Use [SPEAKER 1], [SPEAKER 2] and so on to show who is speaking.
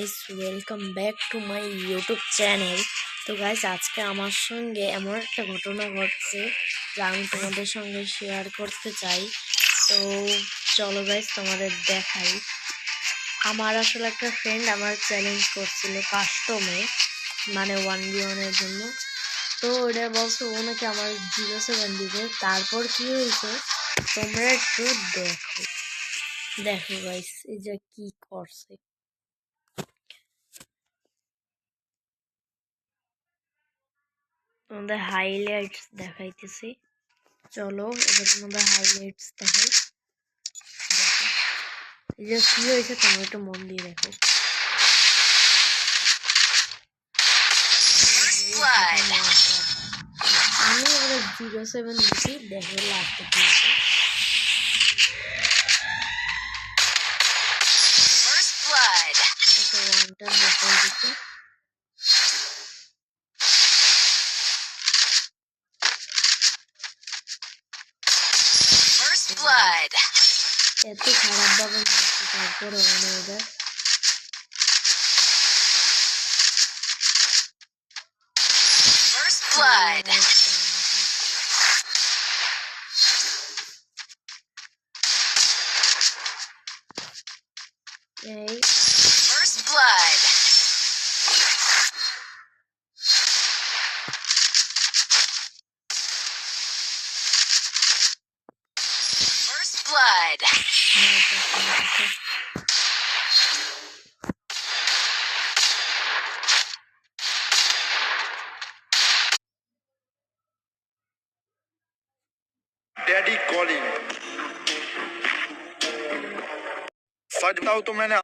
[SPEAKER 1] Guys, welcome back to my YouTube channel. তো guys, আজকে আমার সঙ্গে এমন একটা ঘটনা ঘটছে যা আমি তোমাদের সঙ্গে শেয়ার করতে চাই। তো চলো গাইস, তোমাদের দেখাই। আমার আসলে একটা ফ্রেন্ড আমার চ্যালেঞ্জ করছিল কাস্টমে, মানে 1v1-এর জন্য। তো ওটা বলছে ও নাকি আমার 07 দিবে। তারপর কি হয়েছে তোমরা একটু দেখো গাইস, এই যে কি করছে। তোমাদের হাইলাইটস দেখাইতেছি, চলো এবার তোমাদের হাইলাইটস দেখাই। দেখো এই যে কি হয়েছে, তোমরা একটু মন দিয়ে দেখো। আমি এবারে 07 দিচ্ছি, দেখো লাস্টে কি হয়েছে। ওয়ানটা দেখাই দিচ্ছে। এত খারাপ ভাবে মারছে, তারপরে মানে ওদের এই
[SPEAKER 2] डैडी कॉलिंग। सच बताओ तो मैंने